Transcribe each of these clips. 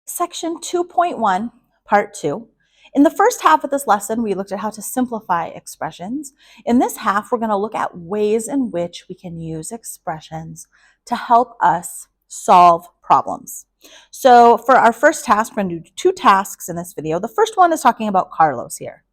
Section 2.1, Part 2. In the first half of this lesson, we looked at how to simplify expressions. In this half, we're going to look at ways in which we can use expressions to help us solve problems. So for our first task, we're going to do two tasks in this video. The first one is talking about Carlos here.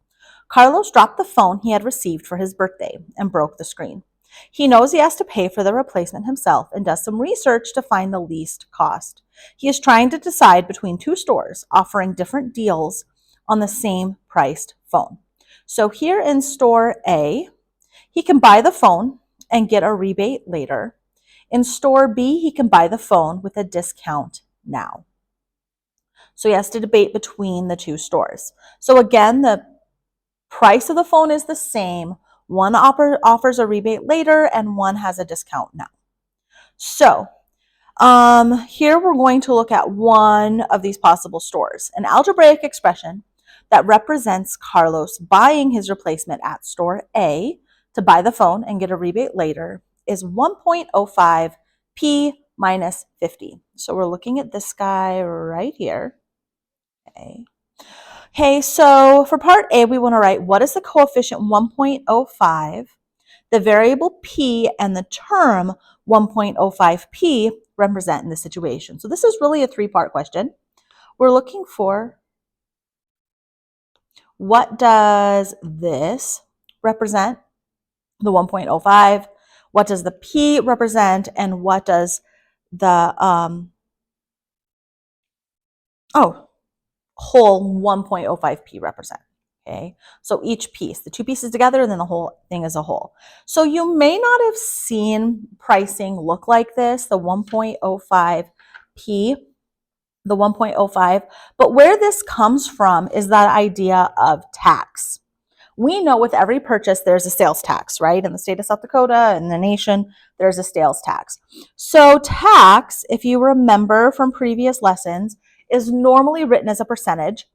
Carlos dropped the phone he had received for his birthday and broke the screen. He knows he has to pay for the replacement himself and does some research to find the least cost. He is trying to decide between two stores offering different deals on the same priced phone. So here in store A, he can buy the phone and get a rebate later. In store B, he can buy the phone with a discount now. So he has to debate between the two stores. So again, the price of the phone is the same. One offers a rebate later and one has a discount now. So here we're going to look at one of these possible stores, an algebraic expression that represents Carlos buying his replacement at store A to buy the phone and get a rebate later is 1.05 p minus 50. So we're looking at this guy right here. Okay, so for part A, we want to write what is the coefficient 1.05, the variable p, and the term 1.05p represent in this situation. So this is really a three-part question. We're looking for what does this represent, the 1.05, what does the p represent, and what does the whole 1.05p represent. Okay, so each piece, the two pieces together, and then the whole thing as a whole. So you may not have seen pricing look like this, the 1.05p, the 1.05, but where this comes from is that idea of tax. We know with every purchase, there's a sales tax, right? In the state of South Dakota and the nation, there's a sales tax. So tax, if you remember from previous lessons, is normally written as a percentage.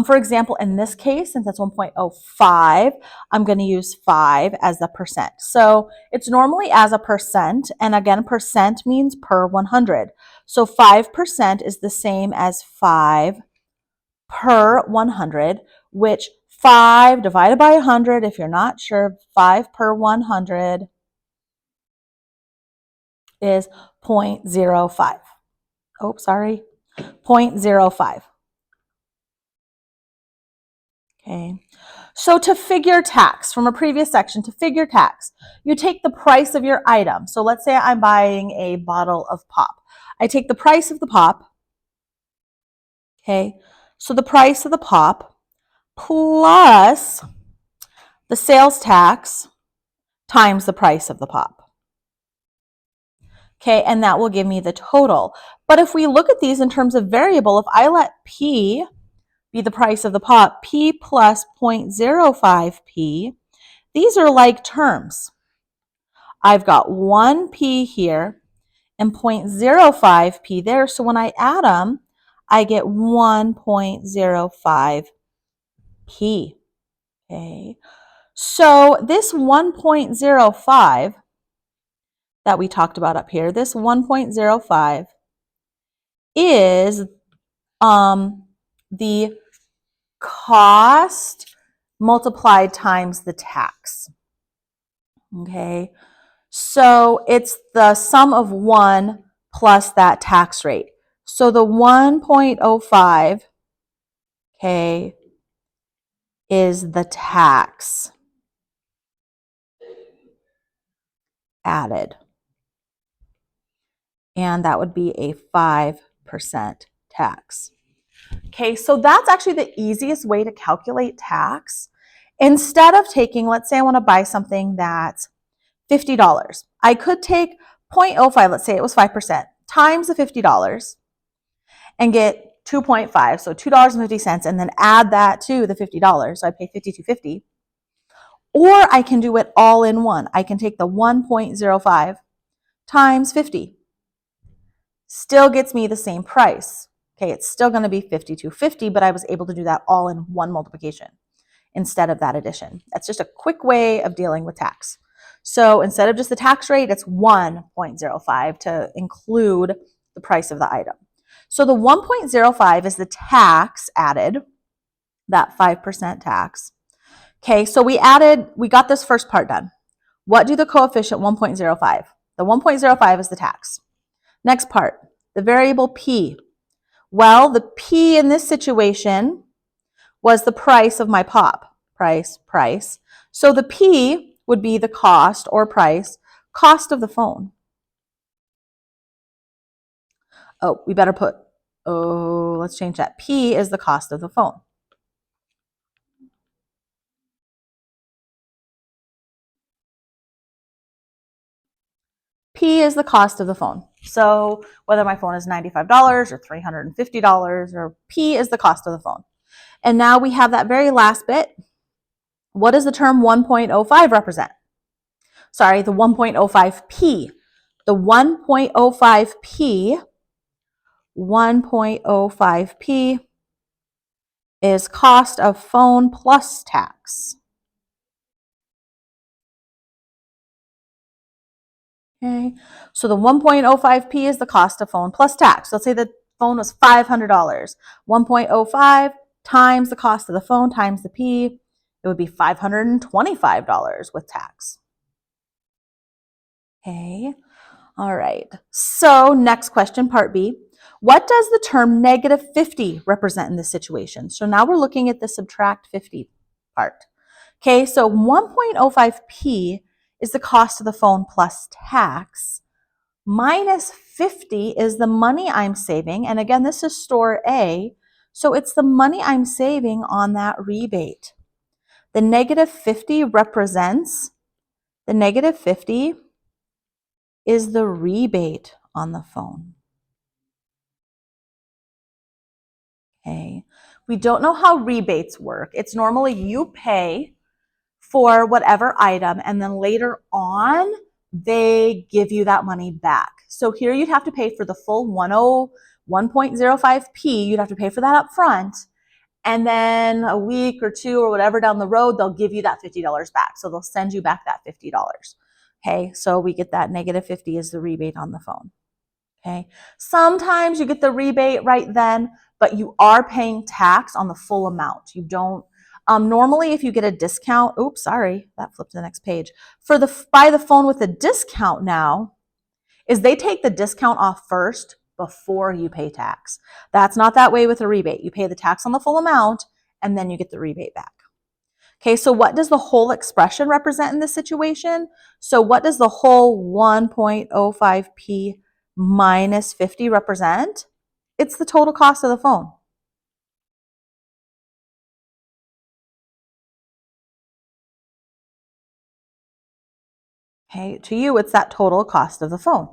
For example, in this case, since that's 1.05, I'm going to use 5 as the percent. So it's normally as a percent, and again, percent means per 100. So 5% is the same as 5 per 100, which 5 divided by 100, if you're not sure, 5 per 100 is 0.05. Oh, sorry, 0.05. Okay, so to figure tax, from a previous section, to figure tax, you take the price of your item. So let's say I'm buying a bottle of pop. I take the price of the pop, okay, so the price of the pop plus the sales tax times the price of the pop. Okay, and that will give me the total. But if we look at these in terms of variable, if I let P be the price of the pop, P plus 0.05p, these are like terms. I've got 1p here and 0.05p there, so when I add them, I get 1.05p. Okay, so this 1.05 that we talked about up here, this 1.05 is the cost multiplied times the tax. Okay, so it's the sum of 1 plus that tax rate. So the 1.05, okay, is the tax added. And that would be a 5% tax. Okay, so that's actually the easiest way to calculate tax. Instead of taking, let's say I want to buy something that's $50. I could take 0.05, let's say it was 5%, times the $50 and get 2.5, so $2.50, and then add that to the $50, so I pay $52.50. Or I can do it all in one. I can take the 1.05 times 50. Still gets me the same price. Okay, it's still going to be $52.50, but I was able to do that all in one multiplication instead of that addition. That's just a quick way of dealing with tax. So instead of just the tax rate, it's 1.05 to include the price of the item. So the 1.05 is the tax added, that 5% tax. Okay, so we got this first part done. What do the coefficient 1.05? The 1.05 is the tax. Next part, the variable P. Well, the P in this situation was the price of my pop. Price. So the P would be the cost or price, cost of the phone. Oh, we better put, let's change that. P is the cost of the phone. P is the cost of the phone. So whether my phone is $95 or $350, or P is the cost of the phone. And now we have that very last bit. What does the term 1.05 represent? Sorry, the 1.05P. The 1.05P is cost of phone plus tax. Okay, so the 1.05P is the cost of phone plus tax. Let's say the phone was $500. 1.05 times the cost of the phone times the P, it would be $525 with tax. Okay, all right. So next question, part B. What does the term negative 50 represent in this situation? So now we're looking at the subtract 50 part. Okay, so 1.05P is the cost of the phone plus tax. Minus 50 is the money I'm saving. And again, this is store A. So it's the money I'm saving on that rebate. The negative 50 represents, the negative 50 is the rebate on the phone. Okay. We don't know how rebates work. It's normally you pay for whatever item and then later on they give you that money back. So here you'd have to pay for the full 1.05P. You'd have to pay for that up front. And then a week or two or whatever down the road, they'll give you that $50 back. So they'll send you back that $50. Okay, so we get that negative 50 is the rebate on the phone. Okay, sometimes you get the rebate right then, but you are paying tax on the full amount. You don't, normally if you get a discount, oops, sorry, that flipped to the next page. For the buy the phone with a discount now, is they take the discount off first before you pay tax. That's not that way with a rebate. You pay the tax on the full amount and then you get the rebate back. Okay, so what does the whole expression represent in this situation? So what does the whole 1.05P minus 50 represent? It's the total cost of the phone. Okay, to you, it's that total cost of the phone.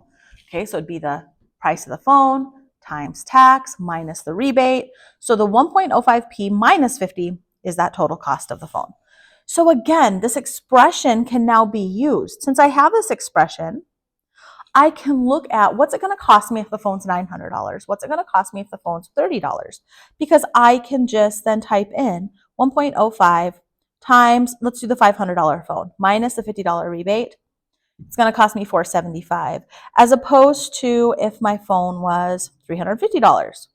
Okay, so it'd be the price of the phone times tax minus the rebate. So the 1.05P minus 50 is that total cost of the phone. So again, this expression can now be used. Since I have this expression, I can look at what's it going to cost me if the phone's $900? What's it going to cost me if the phone's $30? Because I can just then type in 1.05 times, let's do the $500 phone, minus the $50 rebate. It's going to cost me $475, as opposed to if my phone was $350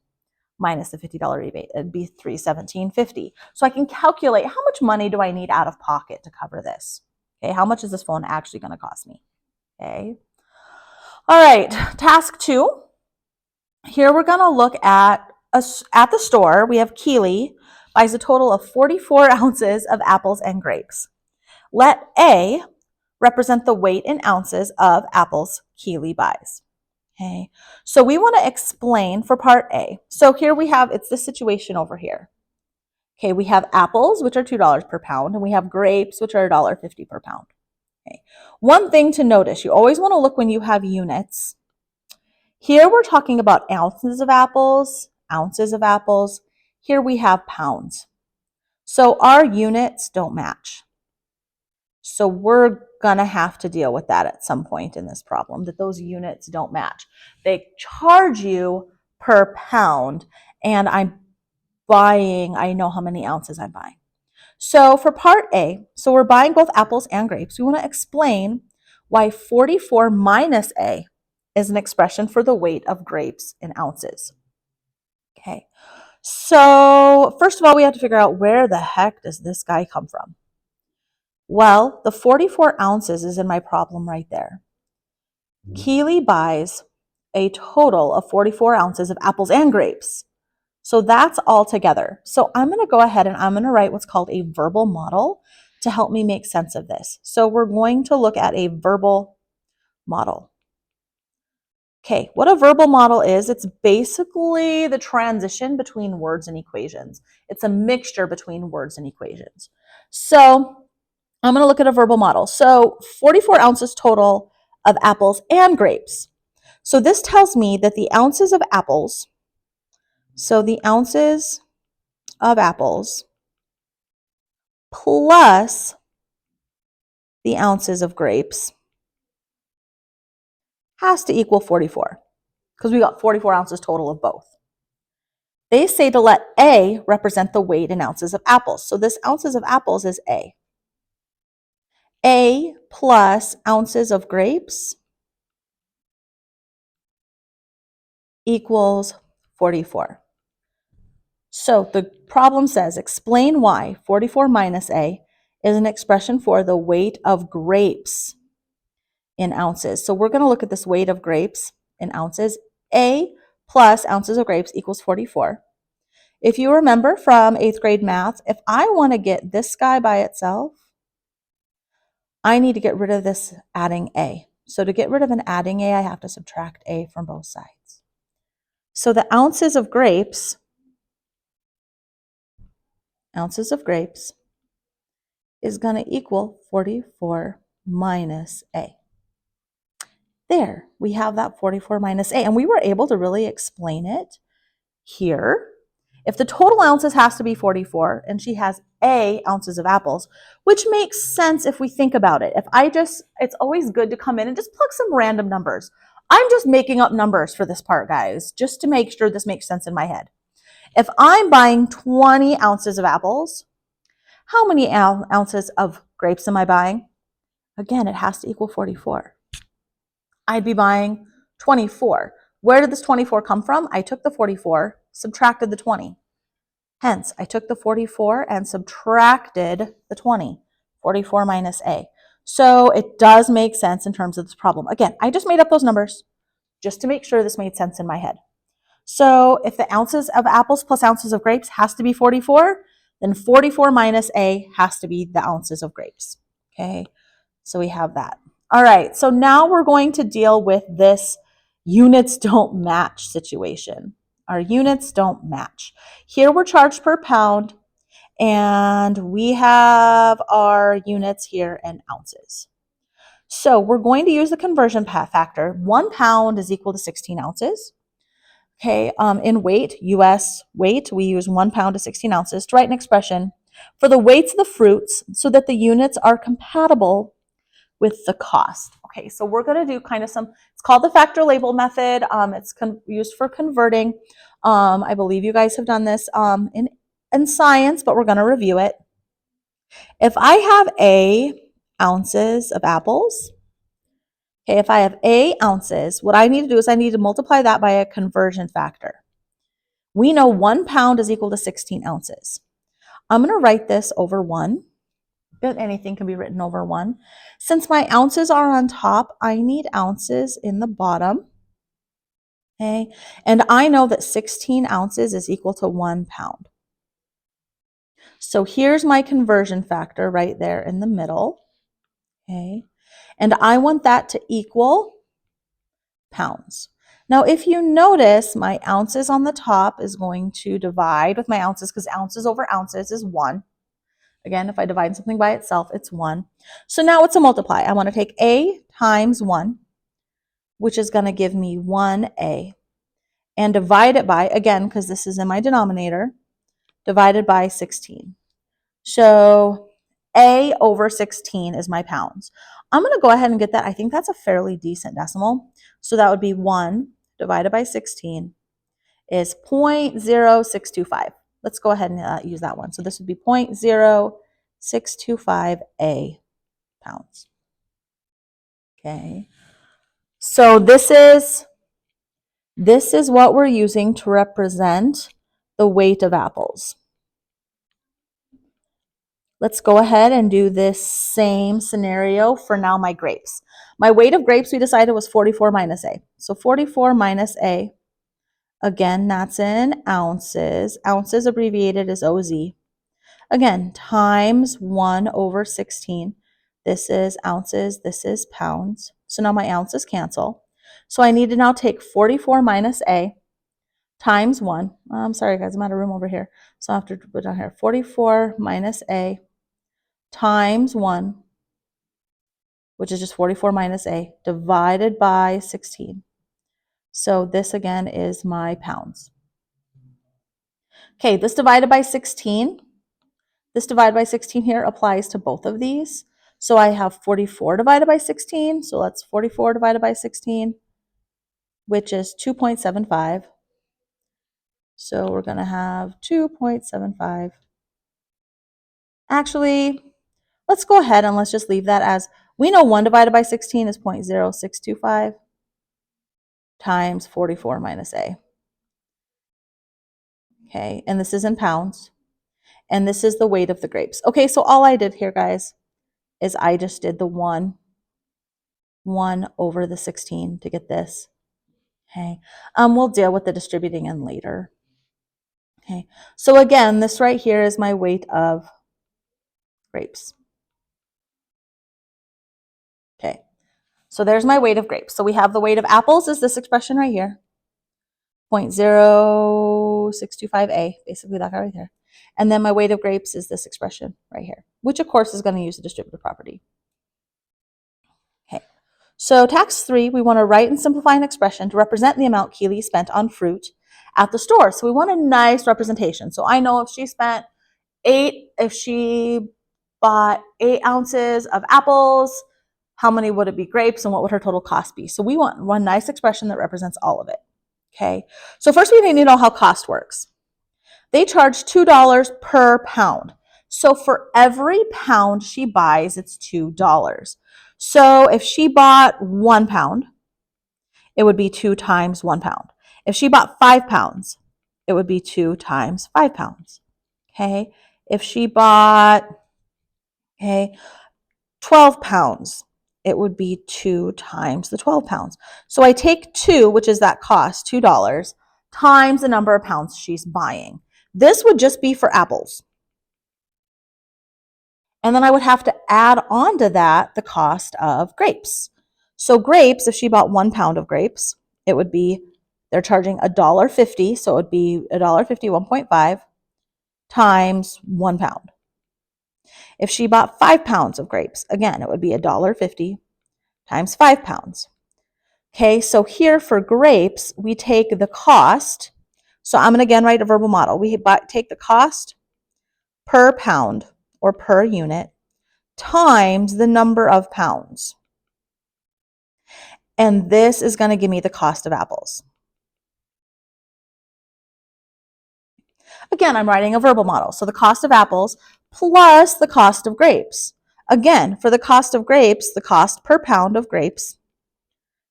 minus the $50 rebate, it'd be $317.50. So I can calculate how much money do I need out of pocket to cover this. Okay, how much is this phone actually going to cost me? Okay. All right, task 2. Here we're going to look at the store. We have Keely buys a total of 44 ounces of apples and grapes. Let A represent the weight in ounces of apples Keely buys. Okay, so we want to explain for part A. So here we have, it's this situation over here. Okay, we have apples, which are $2 per pound, and we have grapes, which are $1.50 per pound. Okay. One thing to notice, you always want to look when you have units. Here we're talking about ounces of apples. Here we have pounds. So our units don't match. So we're going to have to deal with that at some point in this problem, that those units don't match. They charge you per pound, and I'm buying, I know how many ounces I'm buying. So for part A, so we're buying both apples and grapes. We want to explain why 44 minus A is an expression for the weight of grapes in ounces. Okay, so first of all, we have to figure out where the heck does this guy come from? Well, the 44 ounces is in my problem right there. Keely buys a total of 44 ounces of apples and grapes. So that's all together. So I'm going to go ahead and I'm going to write what's called a verbal model to help me make sense of this. So we're going to look at a verbal model. Okay, what a verbal model is, it's basically the transition between words and equations. It's a mixture between words and equations. So I'm going to look at a verbal model. So 44 ounces total of apples and grapes. So this tells me that the ounces of apples, so the ounces of apples plus the ounces of grapes has to equal 44 because we got 44 ounces total of both. They say to let A represent the weight in ounces of apples. So this ounces of apples is A. A plus ounces of grapes equals 44. So the problem says, explain why 44 minus A is an expression for the weight of grapes in ounces. So we're going to look at this weight of grapes in ounces. A plus ounces of grapes equals 44. If you remember from 8th grade math, if I want to get this guy by itself, I need to get rid of this adding A. So to get rid of an adding A, I have to subtract A from both sides. So the ounces of grapes is going to equal 44 minus A. There, we have that 44 minus A, and we were able to really explain it here. If the total ounces has to be 44 and she has A ounces of apples, which makes sense if we think about it. It's always good to come in and just plug some random numbers. I'm just making up numbers for this part, guys, just to make sure this makes sense in my head. If I'm buying 20 ounces of apples, how many ounces of grapes am I buying? Again, it has to equal 44. I'd be buying 24. Where did this 24 come from? I took the 44, subtracted the 20. Hence, I took the 44 and subtracted the 20. 44 minus A. So it does make sense in terms of this problem. Again, I just made up those numbers just to make sure this made sense in my head. So if the ounces of apples plus ounces of grapes has to be 44, then 44 minus A has to be the ounces of grapes. Okay, so we have that. All right, so now we're going to deal with this units don't match situation. Our units don't match. Here we're charged per pound, and we have our units here in ounces. So we're going to use the conversion factor. 1 pound is equal to 16 ounces. Okay, in weight, US weight, we use 1 pound to 16 ounces to write an expression for the weights of the fruits so that the units are compatible with the cost. Okay, so we're going to do kind of it's called the factor label method. It's used for converting. I believe you guys have done this in science, but we're going to review it. If I have A ounces of apples, okay, if I have A ounces, what I need to do is I need to multiply that by a conversion factor. We know 1 pound is equal to 16 ounces. I'm going to write this over 1. But anything can be written over 1. Since my ounces are on top, I need ounces in the bottom. Okay, and I know that 16 ounces is equal to 1 pound. So here's my conversion factor right there in the middle. Okay, and I want that to equal pounds. Now, if you notice, my ounces on the top is going to divide with my ounces because ounces over ounces is 1. Again, if I divide something by itself, it's 1. So now it's a multiply. I want to take A times 1, which is going to give me 1A, and divide it by, again, because this is in my denominator, divided by 16. So A over 16 is my pounds. I'm going to go ahead and get that. I think that's a fairly decent decimal. So that would be 1 divided by 16 is 0.0625. Let's go ahead and use that one. So this would be 0.0625 A pounds. Okay. So this is what we're using to represent the weight of apples. Let's go ahead and do this same scenario for now my grapes. My weight of grapes we decided was 44 minus A. So 44 minus A, again, that's in ounces. Ounces abbreviated as OZ. Again, times 1 over 16. This is ounces, this is pounds. So now my ounces cancel. So I need to now take 44 minus A times 1. I'm sorry, guys, I'm out of room over here. So I have to put down here 44 minus A times 1, which is just 44 minus A, divided by 16. So this again is my pounds. Okay, this divided by 16 here applies to both of these. So I have 44 divided by 16. So that's 44 divided by 16, which is 2.75. So we're going to have 2.75. Actually, let's go ahead and let's just leave that as, we know 1 divided by 16 is 0.0625 times 44 minus A. Okay, and this is in pounds. And this is the weight of the grapes. Okay, so all I did here, guys, is I just did the 1 over the 16 to get this. Okay, we'll deal with the distributing in later. Okay, so again, this right here is my weight of grapes. Okay, so there's my weight of grapes. So we have the weight of apples is this expression right here, 0.0625A, basically that guy right there. And then my weight of grapes is this expression right here, which of course is going to use the distributive property. Okay, so task 3, we want to write and simplify an expression to represent the amount Keely spent on fruit at the store. So we want a nice representation. So I know if she bought 8 ounces of apples, how many would it be grapes and what would her total cost be? So we want one nice expression that represents all of it. Okay, so first we need to know how cost works. They charge $2 per pound. So for every pound she buys, it's $2. So if she bought 1 pound, it would be 2 times 1 pound. If she bought 5 pounds, it would be 2 times 5 pounds. Okay, if she bought 12 pounds, it would be 2 times the 12 pounds. So I take 2, which is that cost, $2, times the number of pounds she's buying. This would just be for apples. And then I would have to add on to that the cost of grapes. So grapes, if she bought 1 pound of grapes, it would be, they're charging $1.50, so it would be $1.50, 1.5 times 1 pound. If she bought 5 pounds of grapes, again, it would be $1.50 times 5 pounds. Okay, so here for grapes, we take the cost. So I'm going to again write a verbal model. We take the cost per pound or per unit times the number of pounds. And this is going to give me the cost of apples. Again, I'm writing a verbal model. So the cost of apples plus the cost of grapes. Again, for the cost of grapes, the cost per pound of grapes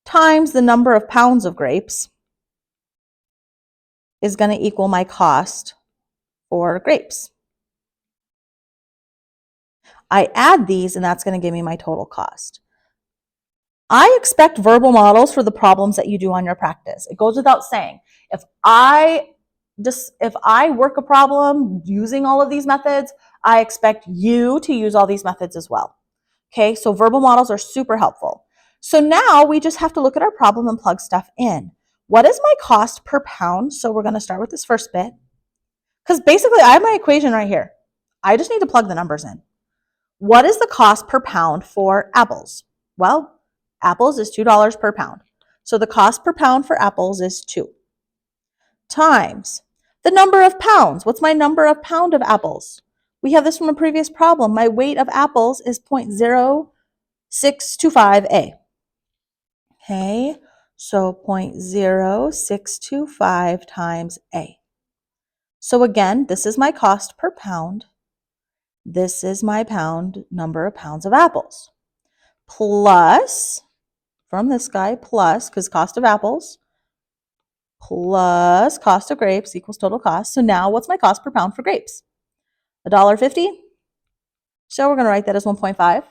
times the number of pounds of grapes is going to equal my cost for grapes. I add these, and that's going to give me my total cost. I expect verbal models for the problems that you do on your practice. It goes without saying. If I work a problem using all of these methods, I expect you to use all these methods as well. Okay, so verbal models are super helpful. So now we just have to look at our problem and plug stuff in. What is my cost per pound? So we're going to start with this first bit. Because basically I have my equation right here. I just need to plug the numbers in. What is the cost per pound for apples? Well, apples is $2 per pound. So the cost per pound for apples is 2. Times the number of pounds. What's my number of pound of apples? We have this from a previous problem. My weight of apples is 0.0625A. Okay, so 0.0625 times A. So again, this is my cost per pound. This is my number of pounds of apples. Plus, from this guy, plus, because cost of apples, plus cost of grapes equals total cost. So now what's my cost per pound for grapes? $1.50. So we're going to write that as 1.5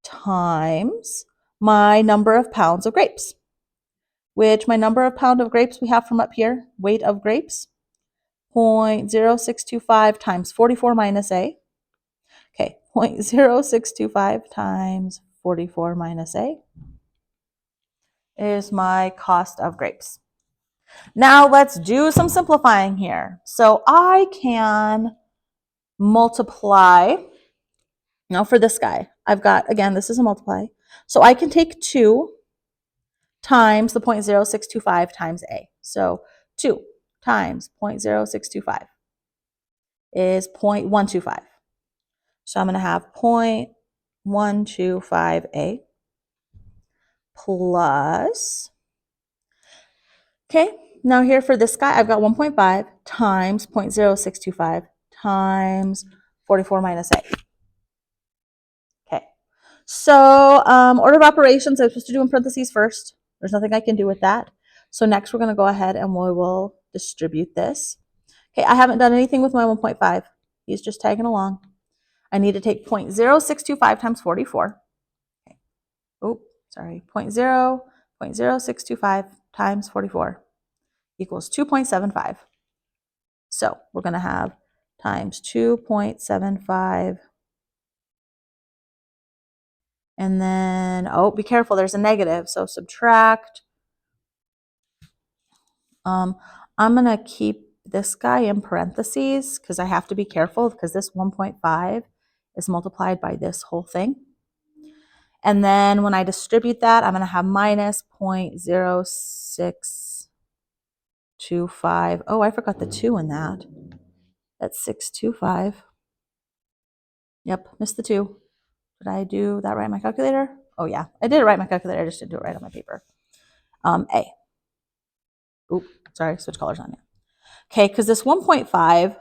times my number of pounds of grapes, which my number of pound of grapes we have from up here, weight of grapes, 0.0625 times 44 minus A. Okay, 0.0625 times 44 minus A is my cost of grapes. Now let's do some simplifying here. So I can multiply. Now for this guy, I've got, again, this is a multiply. So I can take 2 times the 0.0625 times A. So 2 times 0.0625 is 0.125. So I'm going to have 0.125A plus, okay, now here for this guy, I've got 1.5 times 0.0625 times 44 minus A. Okay, so order of operations, I'm supposed to do in parentheses first. There's nothing I can do with that. So next we're going to go ahead and we will distribute this. Okay, I haven't done anything with my 1.5. He's just tagging along. I need to take 0.0625 times 44. Okay. Oh, sorry, 0.0625 times 44 equals 2.75. So we're going to have times 2.75. And then, oh, be careful, there's a negative. So subtract. I'm going to keep this guy in parentheses because I have to be careful because this 1.5 is multiplied by this whole thing. And then when I distribute that, I'm going to have minus 0.0625. Oh, I forgot the 2 in that. That's 625. Yep, missed the 2. Did I do that right on my calculator? Oh, yeah. I did it right on my calculator. I just didn't do it right on my paper. A. Oop, sorry, switch colors on you. Okay, because this 1.5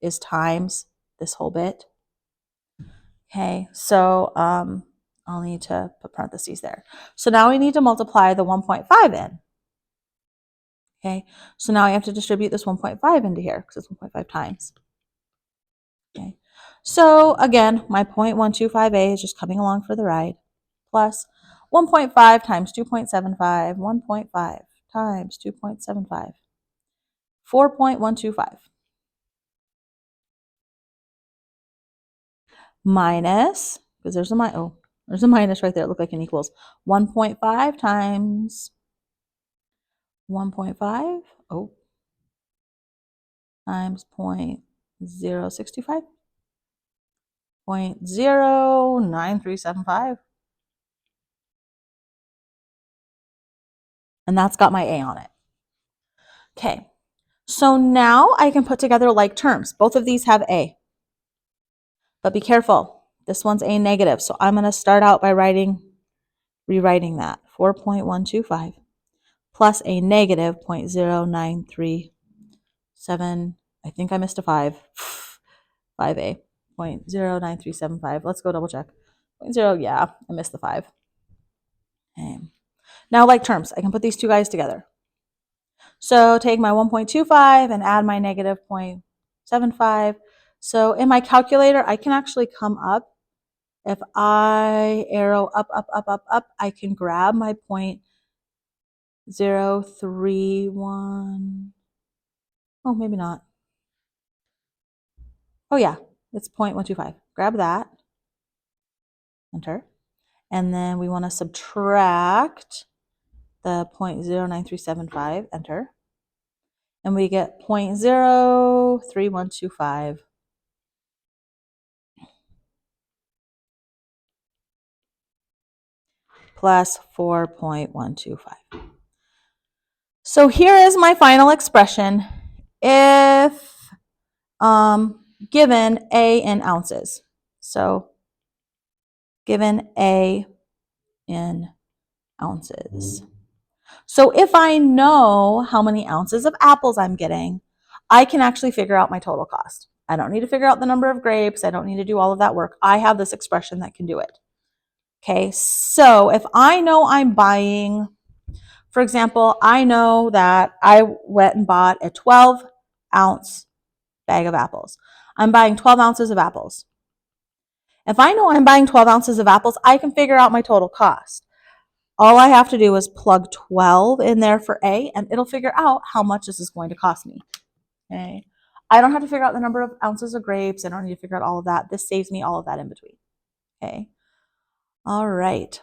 is times this whole bit. Okay, so I'll need to put parentheses there. So now we need to multiply the 1.5 in. Okay, so now I have to distribute this 1.5 into here because it's 1.5 times. Okay, so again, my 0.125A is just coming along for the ride, plus 1.5 times 2.75, 1.5 times 2.75, 4.125. Minus, because there's a there's a minus right there. It looked like an equals. 1.5 times 1.5, times 0.0625, 0.09375. And that's got my A on it. Okay, so now I can put together like terms. Both of these have A. But be careful, this one's A negative. So I'm going to start out by rewriting that. 4.125 plus a negative 0.09375. I think I missed a 5. 5A. 0.09375. Let's go double check. 0, yeah, I missed the 5. Okay. Now, like terms, I can put these two guys together. So take my 1.25 and add my negative 0.75. So in my calculator, I can actually come up. If I arrow up, up, up, up, up, I can grab my 0.031. Oh, maybe not. Oh, yeah, it's 0.125. Grab that. Enter. And then we want to subtract the 0.09375. Enter. And we get 0.03125. Plus 4.125. So here is my final expression if given A in ounces. So given A in ounces. So if I know how many ounces of apples I'm getting, I can actually figure out my total cost. I don't need to figure out the number of grapes. I don't need to do all of that work. I have this expression that can do it. Okay, so if I know I'm buying For example, I know that I went and bought a 12-ounce bag of apples. I'm buying 12 ounces of apples. If I know I'm buying 12 ounces of apples, I can figure out my total cost. All I have to do is plug 12 in there for A, and it'll figure out how much this is going to cost me. Okay. I don't have to figure out the number of ounces of grapes. I don't need to figure out all of that. This saves me all of that in between. Okay. All right.